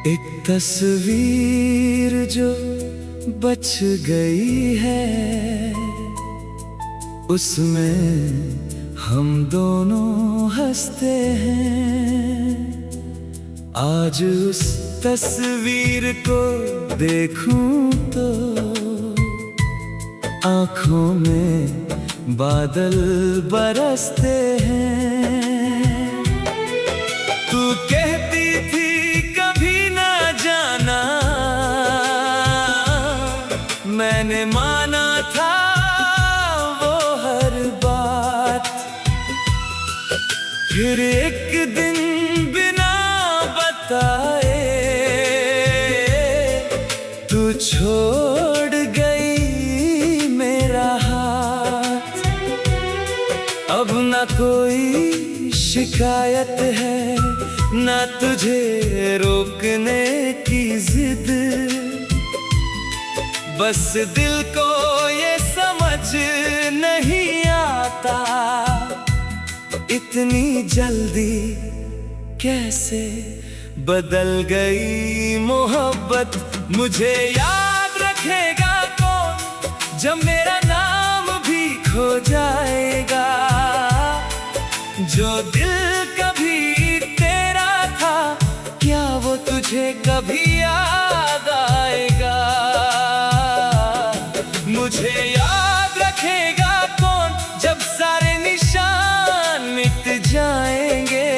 एक तस्वीर जो बच गई है, उसमें हम दोनों हंसते हैं। आज उस तस्वीर को देखूं तो आँखों में बादल बरसते हैं। तू कहती थी कभी ना जाना, मैंने माना था वो हर बात। फिर एक दिन बिना बताए तू छोड़ गई मेरा हाथ। अब ना कोई शिकायत है, ना तुझे रोकने की जिद। बस दिल को ये समझ नहीं आता, इतनी जल्दी कैसे बदल गई मोहब्बत। मुझे याद रखेगा कौन जब मेरा नाम भी खो जाएगा। जो दिल कभी तेरा था, क्या वो तुझे कभी याद आएगा। मुझे याद रखेगा कौन जब सारे निशान मिट जाएंगे।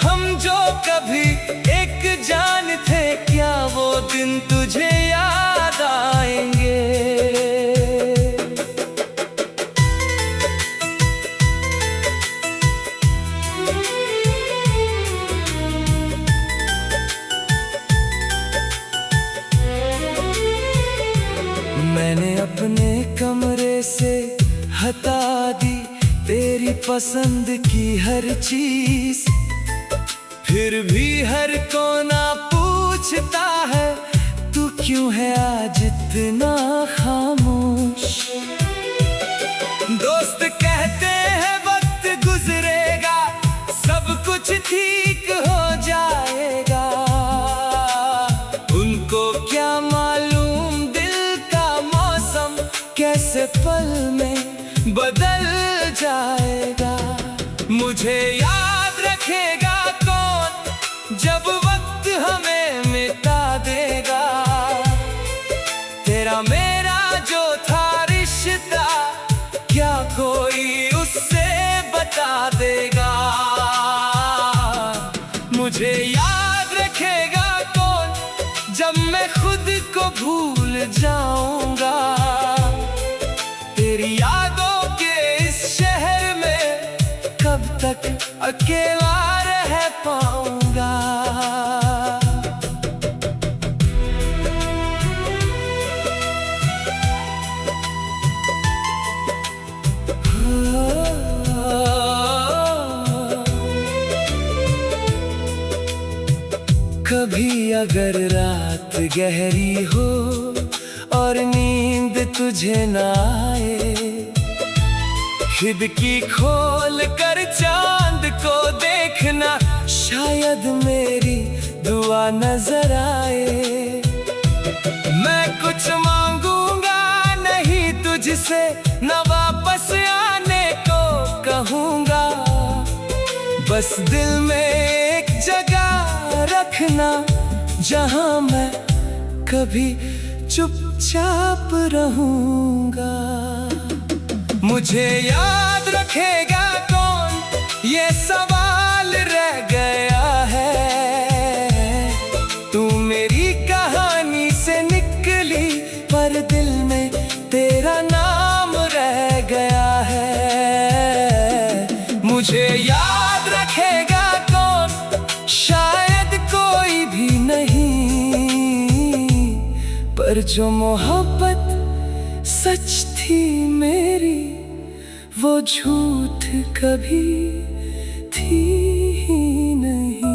हम जो कभी एक जान थे, क्या वो दिन तुझे याद आएंगे। मैंने अपने कमरे से हटा दी तेरी पसंद की हर चीज। फिर भी हर कोना पूछता है, तू क्यों है आज इतना खामोश। दोस्त कहते हैं वक्त गुजरेगा, सब कुछ ठीक हो जाएगा। उनको क्या मालूम दिल का मौसम कैसे पल में बदल जाएगा। मुझे याद रखेगा कौन जब वक्त हमें मिटा देगा। तेरा मेरा जो था रिश्ता, क्या कोई उससे बता देगा। मुझे याद रखेगा कौन जब मैं खुद को भूल जाऊंगा। तेरी यादों के इस शहर में कब तक अकेला रह पाऊंगा। कभी अगर रात गहरी हो और नींद तुझे ना आए, खिड़की खोल कर चांद को देखना, शायद मेरी दुआ नजर आए। मैं कुछ मांगूंगा नहीं तुझसे, न वापस आने को कहूंगा। बस दिल में एक जगह रखना, जहां मैं कभी चुपचाप रहूंगा। मुझे याद रखेगा कौन, ये सवाल रह गया है। तू मेरी कहानी से निकली, पर दिल में तेरा नाम रह गया है। मुझे याद रखेगा कौन, शायद कोई भी नहीं, पर जो मोहब्बत सच थी मेरी, वो झूठ कभी थी ही नहीं।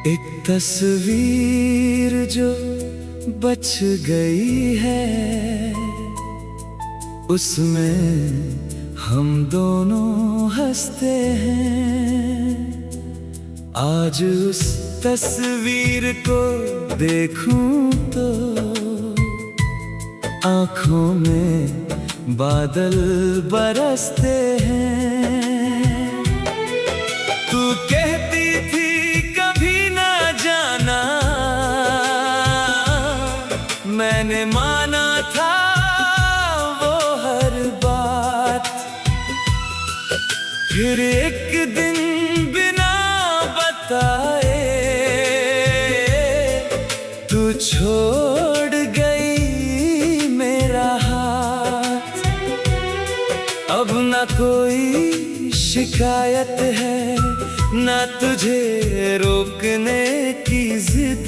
एक तस्वीर जो बच गई है, उसमें हम दोनों हंसते हैं। आज उस तस्वीर को देखूं तो आँखों में बादल बरसते हैं। तू कहती थी कभी ना जाना, मैंने माना था वो हर बात। फिर एक दिन बिना बताए तू छोड़ गई मेरा हाथ। अब ना कोई शिकायत है, ना तुझे रोकने की जिद।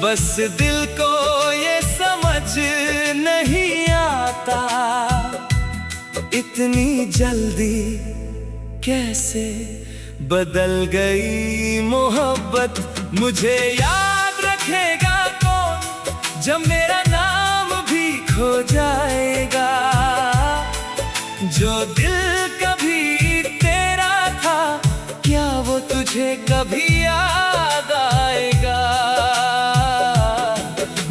बस दिल को ये समझ नहीं आता, इतनी जल्दी कैसे बदल गई मोहब्बत। मुझे याद रखेगा कौन जब मेरा नाम भी खो जाएगा। जो दिल कभी तेरा था, क्या वो तुझे कभी याद आएगा।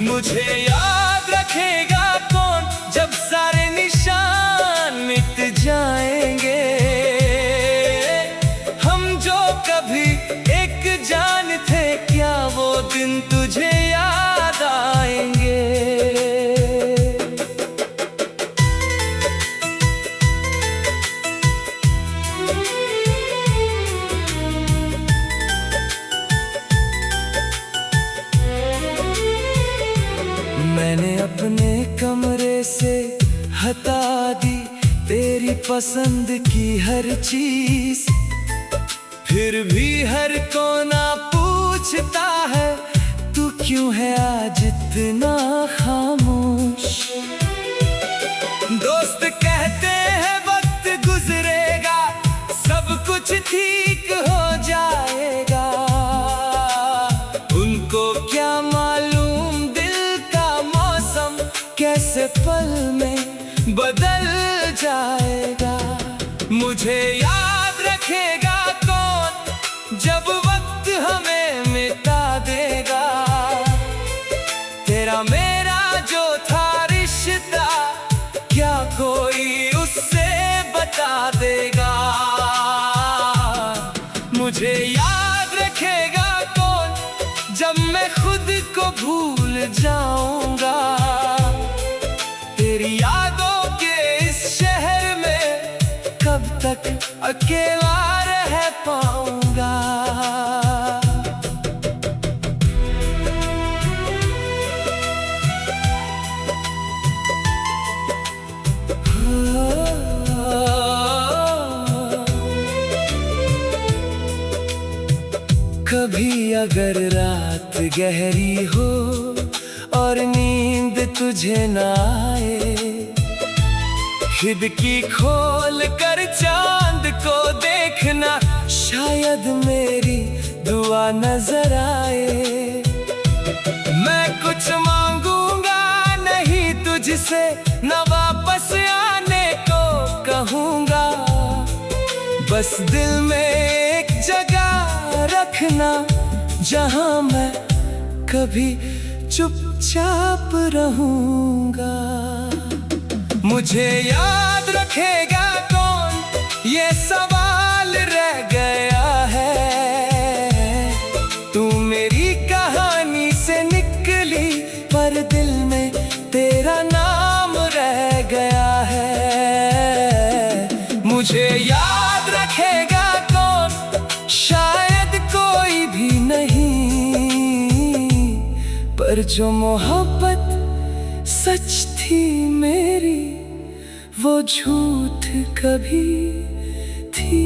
मुझे याद रखेगा कौन जब सारे निशान मिट जाएंगे। हम जो कभी एक जान थे, क्या वो दिन तुझे याद आएंगे। मैंने अपने कमरे से हटा दी तेरी पसंद की हर चीज। फिर भी हर कोना पूछता है, तू क्यों है आज इतना खामोश। दोस्त कहते हैं वक्त गुजरेगा, सब कुछ ठीक हो जाएगा। उनको क्या मालूम दिल का मौसम कैसे पल में बदल जाएगा। मुझे याद रखेगा कौन जब वक्त हमें मिटा देगा। तेरा मेरा जो था रिश्ता, क्या कोई उससे बता देगा। मुझे याद रखेगा कौन जब मैं खुद को भूल जाऊंगा। तेरी यादों के इस शहर में कब तक अकेला रह पाऊंगा। कभी अगर रात गहरी हो और नींद तुझे ना आए, खिड़की खोल कर चांद को देखना, शायद मेरी दुआ नजर आए। मैं कुछ मांगूंगा नहीं तुझसे, न वापस आने को कहूंगा। बस दिल में एक जगह रखना, जहां मैं कभी चुपचाप रहूंगा। मुझे याद रखेगा कौन, ये सवाल रह गया है। तू मेरी कहानी से निकली, पर दिल में तेरा नाम रह गया है। मुझे याद रखेगा कौन, शायद कोई भी नहीं, पर जो मोहब्बत सच थी मेरी, वो झूठ कभी थी